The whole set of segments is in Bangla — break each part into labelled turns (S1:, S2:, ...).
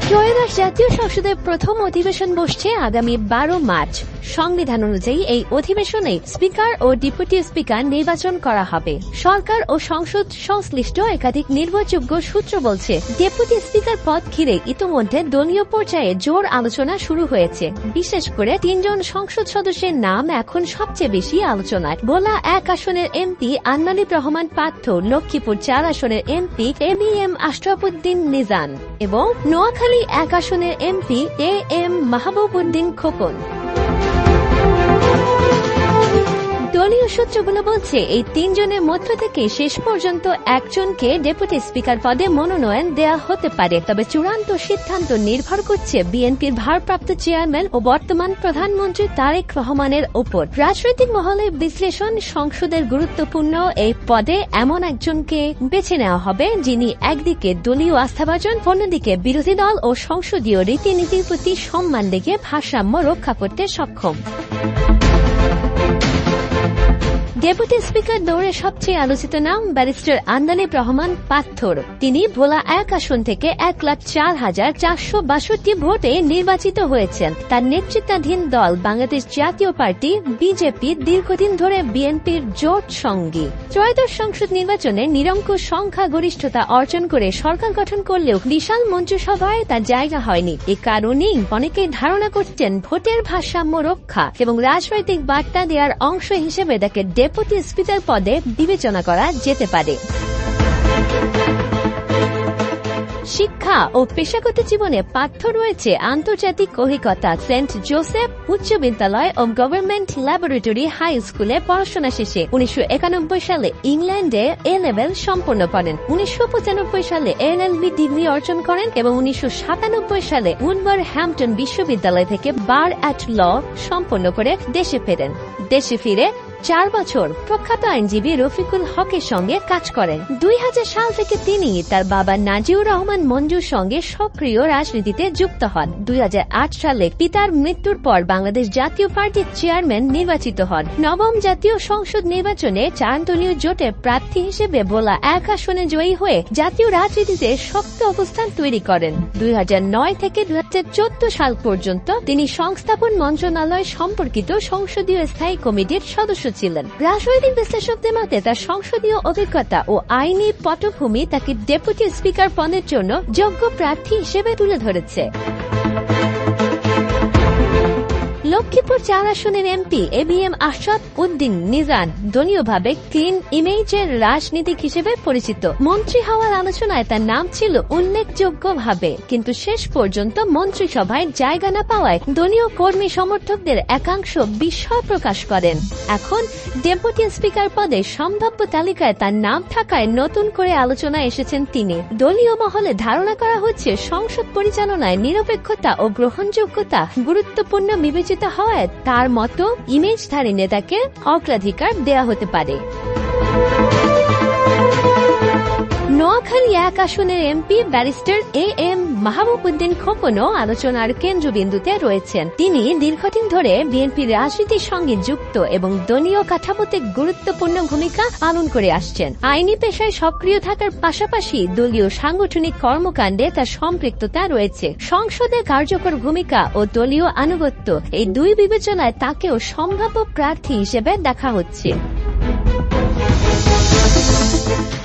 S1: ত্রয়োদশ জাতীয় সংসদের প্রথম অধিবেশন বসছে আগামী 12 মার্চ। সংবিধান অনুযায়ী এই অধিবেশনে স্পিকার ও ডেপুটি স্পিকার নির্বাচন করা হবে। সরকার ও সংসদ সংশ্লিষ্ট একাধিক নির্ভরযোগ্য সূত্র বলছে, ডেপুটি স্পিকার পদ ঘিরে ইতোমধ্যে দলীয় পর্যায়ে জোর আলোচনা শুরু হয়েছে। বিশেষ করে 3 জন সংসদ সদস্যের নাম এখন সবচেয়ে বেশি আলোচনায়। ভোলা 1 আসনের এমপি আন্নালিব রহমান পার্থ, লক্ষ্মীপুর 4 আসনের এমপি এবিএম আশরাফুদ্দিন নিজান এবং নোয়াখালী 1 আসনের এমপি এএম মাহবুবউদ্দিন খোকন। দলীয় সূত্রগুলো বলছে, এই 3 জনের মধ্য থেকে শেষ পর্যন্ত একজনকে ডেপুটি স্পিকার পদে মনোনয়ন দেয়া হতে পারে। তবে চূড়ান্ত সিদ্ধান্ত নির্ভর করছে বিএনপির ভারপ্রাপ্ত চেয়ারম্যান ও বর্তমান প্রধানমন্ত্রী তারেক রহমানের উপর। রাজনৈতিক মহলের বিশ্লেষণ, সংসদের গুরুত্বপূর্ণ এই পদে এমন একজনকে বেছে নেওয়া হবে যিনি একদিকে দলীয় আস্থাভাজন, অন্যদিকে বিরোধী দল ও সংসদীয় রীতিনীতির প্রতি সম্মান রেখে ভারসাম্য রক্ষা করতে সক্ষম। ডেপুটি স্পিকার দৌড়ে সবচেয়ে আলোচিত নাম ব্যারিস্টার আন্নালিব রহমান পার্থর। তিনি ভোলা 1 আসন থেকে 1,04,462 ভোটে নির্বাচিত হয়েছেন। তার নেতৃত্বাধীন দল বাংলাদেশ জাতীয় পার্টি বিজেপি দীর্ঘদিন ধরে বিএনপির জোট সঙ্গী। ত্রয়োদশ সংসদ নির্বাচনে নিরঙ্কুশ সংখ্যাগরিষ্ঠতা অর্জন করে সরকার গঠন করলেও বিশাল মন্ত্রিসভায় তার জায়গা হয়নি। এ কারণেই অনেকেই ধারণা করছেন ভোটের ভারসাম্য রক্ষা এবং রাজনৈতিক বার্তা দেওয়ার অংশ হিসেবে তাকে ডেপুটি স্পিকার পদে বিবেচনা করা যেতে পারে। শিক্ষা ও পেশাগত জীবনে পার্থ রয়েছে আন্তর্জাতিক অভিজ্ঞতা। সেন্ট জোসেফ উচ্চ বিদ্যালয় ও গভর্নমেন্ট ল্যাবরেটরি হাই স্কুলে পড়াশোনা শেষে 1991 সালে ইংল্যান্ডে এ লেভেল সম্পন্ন করেন। 1995 সালে এলএলবি ডিগ্রি অর্জন করেন এবং 1997 সালে উলভারহ্যাম্পটন বিশ্ববিদ্যালয় থেকে বার অ্যাট ল সম্পন্ন করে দেশে ফেরেন। দেশে ফিরে 4 বছর প্রখ্যাত আইনজীবী রফিকুল হকের সঙ্গে কাজ করেন। 2000 সাল থেকে তিনি তার বাবা নাজিউর রহমান মঞ্জুর সঙ্গে সক্রিয় রাজনীতিতে যুক্ত হন। 2008 সালে পিতার মৃত্যুর পর বাংলাদেশ জাতীয় পার্টির চেয়ারম্যান নির্বাচিত হন। নবম জাতীয় সংসদ নির্বাচনে 4 দলীয় জোটের প্রার্থী হিসেবে ভোলা 1 আসনে জয়ী হয়ে জাতীয় রাজনীতিতে শক্ত অবস্থান তৈরি করেন। 2009 থেকে 2014 সাল পর্যন্ত তিনি সংস্থাপন মন্ত্রণালয় সম্পর্কিত সংসদীয় স্থায়ী কমিটির সদস্য ছিলেন। রাজনৈতিক বিশ্লেষকদের মতে তার সংসদীয় অভিজ্ঞতা ও আইনি পটভূমি তাকে ডেপুটি স্পিকার পদের জন্য যোগ্য প্রার্থী হিসেবে তুলে ধরেছে। লক্ষ্মীপুর 4 আসনের এমপি এবিএম আশরাফুদ্দিন নিজান দলীয়ভাবে ক্লিন ইমেজের রাজনীতিক হিসেবে পরিচিত। মন্ত্রী হওয়ার আলোচনায় তার নাম ছিল উল্লেখযোগ্যভাবে, কিন্তু শেষ পর্যন্ত মন্ত্রিসভায় জায়গা না পাওয়ায় দলীয় কর্মী সমর্থকদের একাংশ বিস্ময় প্রকাশ করেন। এখন ডেপুটি স্পিকার পদে সম্ভাব্য তালিকায় তার নাম থাকায় নতুন করে আলোচনায় এসেছেন তিনি। দলীয় মহলে ধারণা করা হচ্ছে সংসদ পরিচালনায় নিরপেক্ষতা ও গ্রহণযোগ্যতা গুরুত্বপূর্ণ বিবেচিত হওয়ায় তার মতো ইমেজধারী নেতাকে অগ্রাধিকার দেয়া হতে পারে। নোয়াখালী 1 আসনের এমপি ব্যারিস্টার এএম মাহবুবউদ্দিন খোকনও আলোচনার কেন্দ্রবিন্দুতে রয়েছেন। তিনি দীর্ঘদিন ধরে বিএনপির রাজনীতির সঙ্গে যুক্ত এবং দলীয় কাঠামোতে গুরুত্বপূর্ণ ভূমিকা পালন করে আসছেন। আইনি পেশায় সক্রিয় থাকার পাশাপাশি দলীয় সাংগঠনিক কর্মকাণ্ডে তার সম্পৃক্ততা রয়েছে। সংসদে কার্যকর ভূমিকা ও দলীয় আনুগত্য, এই দুই বিবেচনায় তাকেও সম্ভাব্য প্রার্থী হিসেবে দেখা হচ্ছে।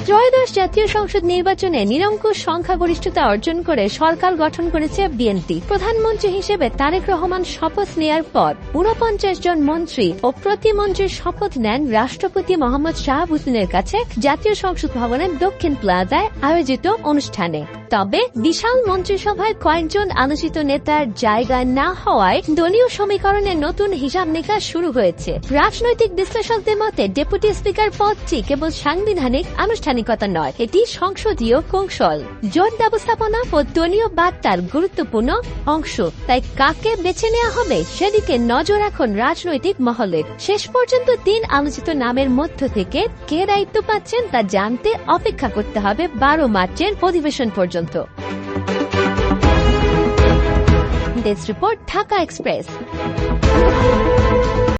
S1: ত্রয়োদশ জাতীয় সংসদ নির্বাচনে নিরঙ্কুশ সংখ্যাগরিষ্ঠতা অর্জন করে সরকার গঠন করেছে বিএনপি। প্রধানমন্ত্রী হিসেবে তারেক রহমান শপথ নেয়ার পর 49 জন মন্ত্রী ও প্রতিমন্ত্রীর শপথ নেন রাষ্ট্রপতি মোহাম্মদ শাহাবুদ্দিনের কাছে জাতীয় সংসদ ভবনের দক্ষিণ প্লাজায় আয়োজিত অনুষ্ঠানে। তবে বিশাল মন্ত্রিসভায় কয়েকজন আলোচিত নেতার জায়গা না হওয়ায় দলীয় সমীকরণে নতুন হিসাব নিকাশ শুরু হয়েছে। রাজনৈতিক বিশ্লেষকদের মতে ডেপুটি স্পিকার পদটি কেবল সাংবিধানিক আনুষ্ঠানিকতা নয়, এটি সংসদীয় কৌশল, জোট ব্যবস্থাপনা ও দলীয় বার্তার গুরুত্বপূর্ণ অংশ। তাই কাকে বেছে নেওয়া হবে সেদিকে নজর রাখুন রাজনৈতিক মহলে। শেষ পর্যন্ত 3 আলোচিত নামের মধ্য থেকে কে দায়িত্ব পাচ্ছেন তা জানতে অপেক্ষা করতে হবে 12 মার্চের অধিবেশন পর্যন্ত। Desk report, Dhaka express.